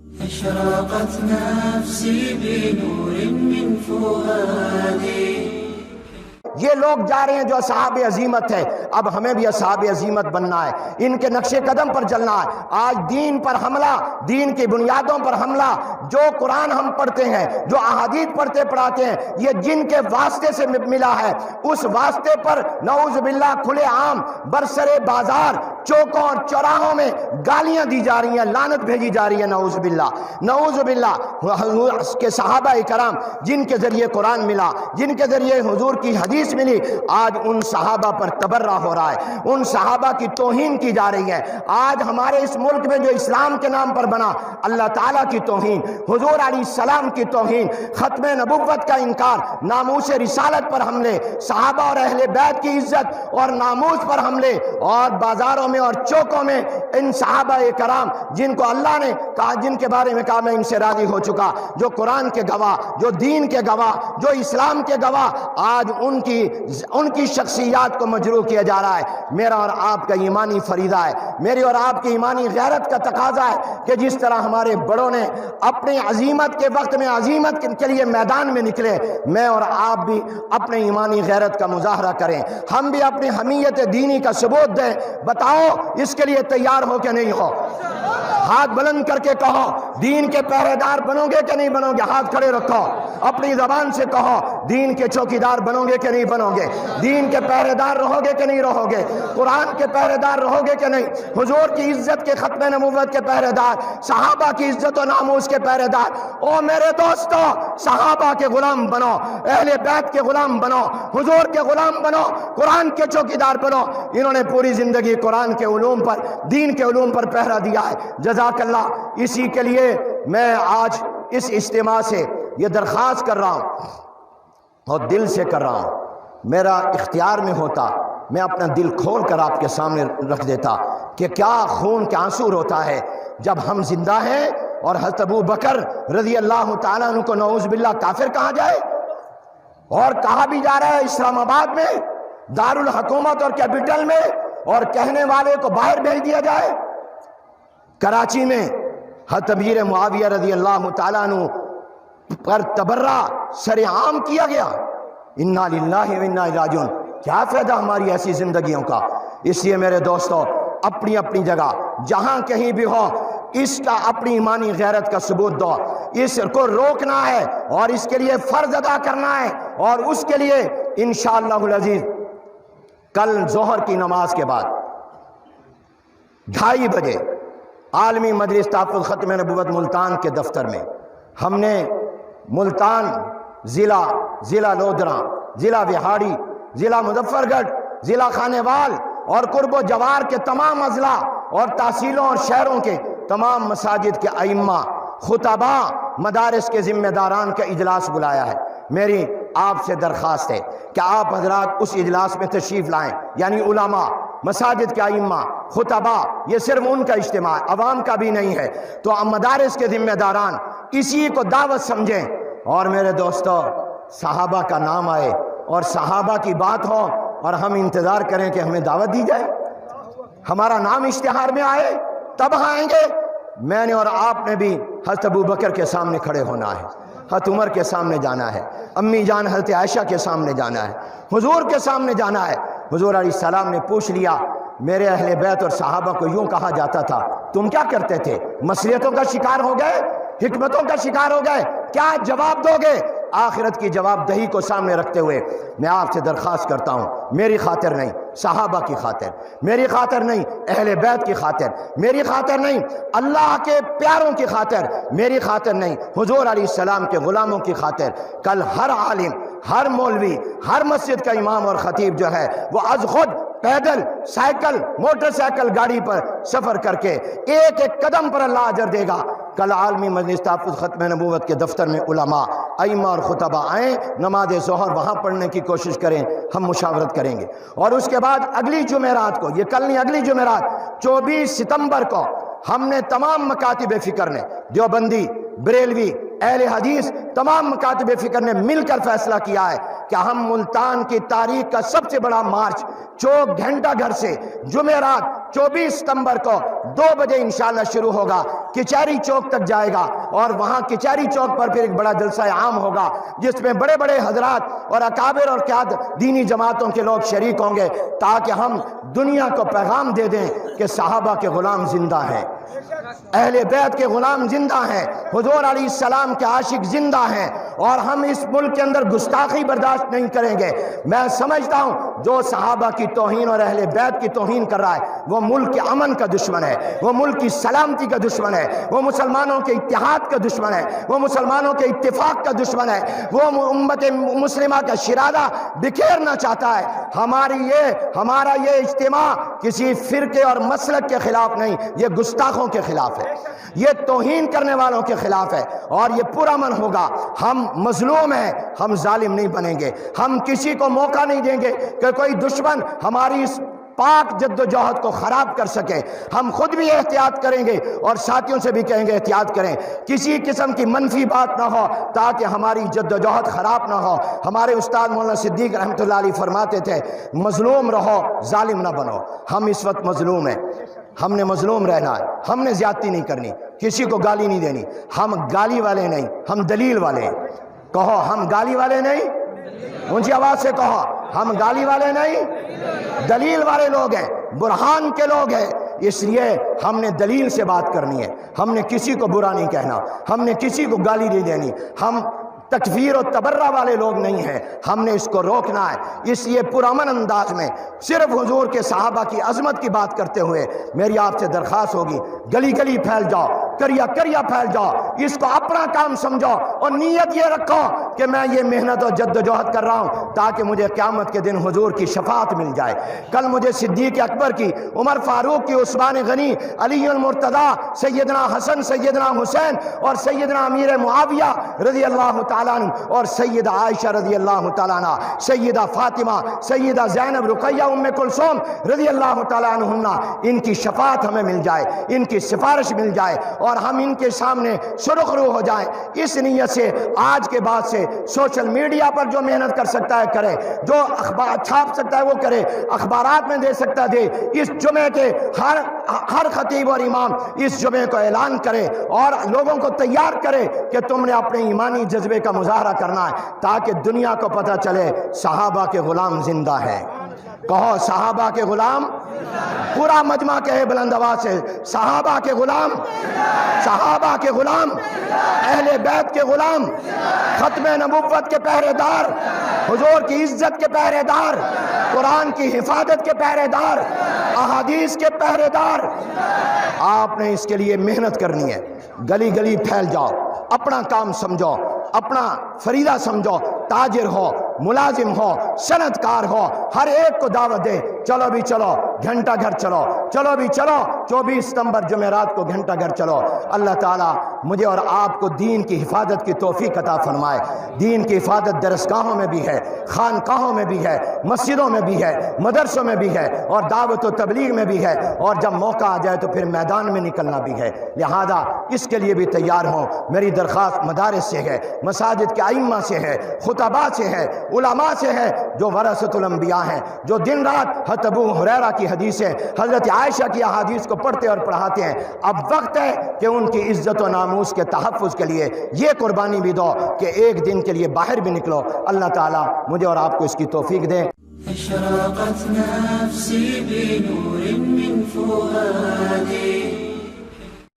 أشرقت نفسي بنور من فؤادي. یہ لوگ جا رہے ہیں جو اصحاب عزیمت ہے، اب ہمیں بھی اصحاب عزیمت بننا ہے، ان کے نقش قدم پر چلنا ہے۔ آج دین پر حملہ، دین کی بنیادوں پر حملہ، جو قرآن ہم پڑھتے ہیں، جو احادیث پڑھاتے ہیں، یہ جن کے واسطے سے ملا ہے، اس واسطے پر نعوذ باللہ کھلے عام برسرے بازار چوکوں اور چوراہوں میں گالیاں دی جا رہی ہیں، لعنت بھیجی جا رہی ہے، نعوذ باللہ نعوذ باللہ۔ حضور کے صحابہ کرام جن کے ذریعے قرآن ملا، جن کے ذریعے حضور کی حدیث ملی، آج ان صحابہ پر تبرہ ہو رہا ہے، ان صحابہ کی توہین کی جا رہی ہے۔ آج ہمارے اس ملک میں جو اسلام کے نام پر بنا، اللہ تعالیٰ کی توہین، حضور علیہ السلام کی توہین، ختم نبوت کا انکار، ناموس رسالت پر حملے، صحابہ اور اہل بیت کی عزت اور ناموس پر حملے، اور بازاروں میں اور چوکوں میں ان صحابہ کرام جن کو اللہ نے کہا، جن کے بارے میں کہا میں ان سے راضی ہو چکا، جو قرآن کے گواہ، جو دین کے گواہ، جو اسلام کے گواہ، آج ان کی شخصیات کو مجروح کیا جا رہا ہے۔ میرا اور آپ کا ایمانی فریضہ ہے، میری اور آپ کی ایمانی غیرت کا تقاضا ہے کہ جس طرح ہمارے بڑوں نے اپنی عزیمت کے وقت میں عزیمت کے لیے میدان میں نکلے، میں اور آپ بھی اپنے ایمانی غیرت کا مظاہرہ کریں، ہم بھی اپنی حمیت دینی کا ثبوت دیں۔ بتاؤ اس کے لیے تیار ہو کہ نہیں ہو؟ ہاتھ بلند کر کے کہو، دین کے پہرے دار بنو گے کہ نہیں بنو گے؟ ہاتھ کھڑے رکھو، اپنی زبان سے کہو، دین کے چوکیدار بنو گے کہ نہیں بنو گے؟ دین کے پہرے دار رہو گے کہ نہیں رہو گے؟ قرآن کے پہرے دار رہو گے کہ نہیں؟ حضور کی عزت کے ختم نبوت کے پہرے دار، صحابہ کی عزت و ناموس کے پہرے دار۔ او میرے دوستو، صحابہ کے غلام بنو، اہل بیت کے غلام بنو، حضور کے غلام بنو، قرآن کے چوکیدار بنو۔ انہوں نے پوری زندگی قرآن کے علوم پر، دین کے علوم پر پہرا دیا ہے، جزاک اللہ۔ اسی کے لیے میں آج اس اجتماع سے یہ درخواست کر رہا ہوں اور دل سے کر رہا ہوں، میرا اختیار میں ہوتا میں اپنا دل کھول کر آپ کے سامنے رکھ دیتا کہ کیا خون کے آنسو ہوتا ہے جب ہم زندہ ہیں اور حضرت ابو بکر رضی اللہ تعالیٰ عنہ کو نعوذ باللہ کافر کہا جائے، اور کہا بھی جا رہا ہے اسلام آباد میں دارالحکومت اور کیپٹل میں، اور کہنے والے کو باہر بھیج دیا جائے۔ کراچی میں حضرت امیر معاویہ رضی اللہ تعالیٰ عنہ پر تبرہ سر عام کیا گیا۔ انا للہ و انا الیہ راجعون۔ کیا فائدہ ہماری ایسی زندگیوں کا؟ اس لیے میرے دوستو، اپنی اپنی جگہ جہاں کہیں بھی ہو، اس کا اپنی ایمانی غیرت کا ثبوت دو، اس کو روکنا ہے اور اس کے لیے فرض ادا کرنا ہے، اور اس کے لیے انشاءاللہ العزیز کل ظہر کی نماز کے بعد 2:30 بجے عالمی مجلس تحفظ ختم نبوت ملتان کے دفتر میں ہم نے ملتان ضلع لودھراں، ضلع بہاڑی، ضلع مظفر گڑھ، ضلع خانیوال اور قرب و جوار کے تمام اضلاع اور تحصیلوں اور شہروں کے تمام مساجد کے ائمہ، خطباء، مدارس کے ذمہ داران کا اجلاس بلایا ہے۔ میری آپ سے درخواست ہے کہ آپ حضرات اس اجلاس میں تشریف لائیں، یعنی علماء، مساجد کے ائمہ، خطباء، یہ صرف ان کا اجتماع، عوام کا بھی نہیں ہے، تو مدارس کے ذمہ داران اسی کو دعوت سمجھیں۔ اور میرے دوستو، صحابہ کا نام آئے اور صحابہ کی بات ہو اور ہم انتظار کریں کہ ہمیں دعوت دی جائے، ہمارا نام اشتہار میں آئے تب آئیں گے۔ میں نے اور آپ نے بھی حضرت ابو بکر کے سامنے کھڑے ہونا ہے، حضرت عمر کے سامنے جانا ہے، امی جان حضرت عائشہ کے سامنے جانا ہے، حضور کے سامنے جانا ہے۔ حضور علیہ السلام نے پوچھ لیا، میرے اہل بیت اور صحابہ کو یوں کہا جاتا تھا، تم کیا کرتے تھے؟ مصلحتوں کا شکار ہو گئے؟ حکمتوں کا شکار ہو گئے؟ کیا جواب دو گے؟ آخرت کی جواب دہی کو سامنے رکھتے ہوئے میں آپ سے درخواست کرتا ہوں، میری خاطر نہیں، صحابہ کی خاطر، میری خاطر نہیں، اہل بیت کی خاطر، میری خاطر نہیں، اللہ کے پیاروں کی خاطر، میری خاطر نہیں، حضور علیہ السلام کے غلاموں کی خاطر، کل ہر عالم، ہر مولوی، ہر مسجد کا امام اور خطیب جو ہے وہ از خود پیدل، سائیکل، موٹر سائیکل، گاڑی پر سفر کر کے ایک ایک قدم پر اللہ اجر دے گا۔ کل عالمی مجلس تحفظ ختم نبوت کے دفتر میں علماء، ائمہ اور خطباء آئیں، نماز ظہر وہاں پڑھنے کی کوشش کریں، ہم مشاورت کریں گے۔ اور اس کے بعد اگلی جمعرات کو، یہ کل نہیں، اگلی جمعرات 24 ستمبر کو ہم نے تمام مکاتب فکر نے، دیوبندی، بریلوی، اہل حدیث، تمام مکاتب فکر نے مل کر فیصلہ کیا ہے کہ ہم ملتان کی تاریخ کا سب سے بڑا مارچ چوک گھنٹہ گھر سے جمعرات 24 ستمبر کو 2 بجے انشاءاللہ شروع ہوگا۔ کچہری چوک تک جائے گا، اور وہاں کچہری چوک پر پھر ایک بڑا جلسہ عام ہوگا جس میں بڑے بڑے حضرات اور اکابر اور قیادت دینی جماعتوں کے لوگ شریک ہوں گے، تاکہ ہم دنیا کو پیغام دے دیں کہ صحابہ کے غلام زندہ ہیں، اہل بیت کے غلام زندہ ہیں، حضور علیہ السلام کے عاشق زندہ ہیں، اور ہم اس ملک کے اندر گستاخی برداشت نہیں کریں گے۔ میں سمجھتا ہوں جو صحابہ کی توہین اور اہل بیت کی توہین کر رہا ہے وہ ملک کے امن کا دشمن ہے، وہ ملک کی سلامتی کا دشمن ہے، وہ مسلمانوں کے اتحاد کا دشمن ہے، وہ مسلمانوں کے اتفاق کا دشمن ہے، وہ امت مسلمہ کا شرادہ بکھیرنا چاہتا ہے۔ ہمارا یہ اجتماع کسی فرقے اور مسلک کے خلاف نہیں، یہ گستاخوں کے خلاف ہے، یہ توہین کرنے والوں کے خلاف ہے، اور یہ پرامن ہوگا۔ ہم مظلوم ہیں، ہم ظالم نہیں بنیں گے، ہم کسی کو موقع نہیں دیں گے کہ کوئی دشمن ہماری اس پاک جد و جہد کو خراب کر سکے۔ ہم خود بھی احتیاط کریں گے اور ساتھیوں سے بھی کہیں گے احتیاط کریں، کسی قسم کی منفی بات نہ ہو تاکہ ہماری جد و جہد خراب نہ ہو۔ ہمارے استاد مولانا صدیق رحمۃ اللہ علیہ فرماتے تھے مظلوم رہو ظالم نہ بنو۔ ہم اس وقت مظلوم ہیں، ہم نے مظلوم رہنا ہے، ہم نے زیادتی نہیں کرنی، کسی کو گالی نہیں دینی، ہم گالی والے نہیں، ہم دلیل والے ہیں۔ کہو ہم گالی والے نہیں، اونچی آواز سے کہو ہم گالی والے نہیں، دلیل والے لوگ ہیں، برہان کے لوگ ہیں۔ اس لیے ہم نے دلیل سے بات کرنی ہے، ہم نے کسی کو برا نہیں کہنا، ہم نے کسی کو گالی نہیں دینی، ہم تکفیر و تبرہ والے لوگ نہیں ہیں، ہم نے اس کو روکنا ہے۔ اس لیے پرامن انداز میں صرف حضور کے صحابہ کی عظمت کی بات کرتے ہوئے میری آپ سے درخواست ہوگی گلی گلی پھیل جاؤ، کریا کریا پھیل جاؤ، اس کو اپنا کام سمجھو اور نیت یہ رکھو کہ میں یہ محنت و جد و جہد کر رہا ہوں تاکہ مجھے قیامت کے دن حضور کی شفاعت مل جائے۔ کل مجھے صدیق اکبر کی، عمر فاروق کی، عثمان غنی، علی المرتضیٰ، سیدنا حسن، سیدنا حسین اور سیدنا امیر معاویہ رضی اللہ تعالیٰ عنہ اور سیدہ عائشہ رضی اللہ تعالیٰ عنہ، سیدہ فاطمہ، سیدہ زینب، رقیہ، ام کلثوم رضی اللہ تعالیٰ عنہن، ان کی شفاعت ہمیں مل جائے، ان کی سفارش مل جائے اور ہم ان کے سامنے سرخ رو ہو جائیں۔ اس نیت سے آج کے بعد سے سوشل میڈیا پر جو محنت کر سکتا ہے کرے، جو اخبار چھاپ سکتا ہے وہ کرے، اخبارات میں دے سکتا ہے دے۔ اس جمعے کے ہر خطیب اور امام اس جمعے کو اعلان کرے اور لوگوں کو تیار کرے کہ تم نے اپنے ایمانی جذبے کا مظاہرہ کرنا ہے تاکہ دنیا کو پتہ چلے صحابہ کے غلام زندہ ہیں۔ کہو صحابہ کے غلام، پورا مجمع کہے بلند آواز سے صحابہ کے غلام، صحابہ کے غلام، اہل بیت کے غلام، ختم نبوت کے پہرے دار، حضور کی عزت کے پہرے دار، قرآن کی حفاظت کے پہرے دار، احادیث کے پہرے دار۔ آپ نے اس کے لیے محنت کرنی ہے، گلی گلی پھیل جاؤ، اپنا کام سمجھو، اپنا فریضہ سمجھو، تاجر ہو، ملازم ہو، صنعت کار ہو، ہر ایک کو دعوت دے، چلو بھی چلو گھنٹہ گھر چلو، چلو بھی چلو 24 ستمبر جمعرات کو گھنٹہ گھر چلو۔ اللہ تعالیٰ مجھے اور آپ کو دین کی حفاظت کی توفیق عطا فرمائے۔ دین کی حفاظت درسگاہوں میں بھی ہے، خانقاہوں میں بھی ہے، مسجدوں میں بھی ہے، مدرسوں میں بھی ہے اور دعوت و تبلیغ میں بھی ہے، اور جب موقع آ جائے تو پھر میدان میں نکلنا بھی ہے۔ لہذا اس کے لیے بھی تیار ہوں۔ میری درخواست مدارس سے ہے، مساجد کے ائمہ سے ہے، خطباء سے ہے، علماء سے ہے جو ورثۃ الانبیاء ہیں، جو دن رات حضرت ابو ہریرہ کی حدیثیں، حضرت عائشہ کی احادیث کو پڑھتے اور پڑھاتے ہیں۔ اب وقت ہے کہ ان کی عزت و ناموس کے تحفظ کے لیے یہ قربانی بھی دو کہ ایک دن کے لیے باہر بھی نکلو۔ اللہ تعالیٰ مجھے اور آپ کو اس کی توفیق دے۔ اشرقت نفسي بنور من فؤادي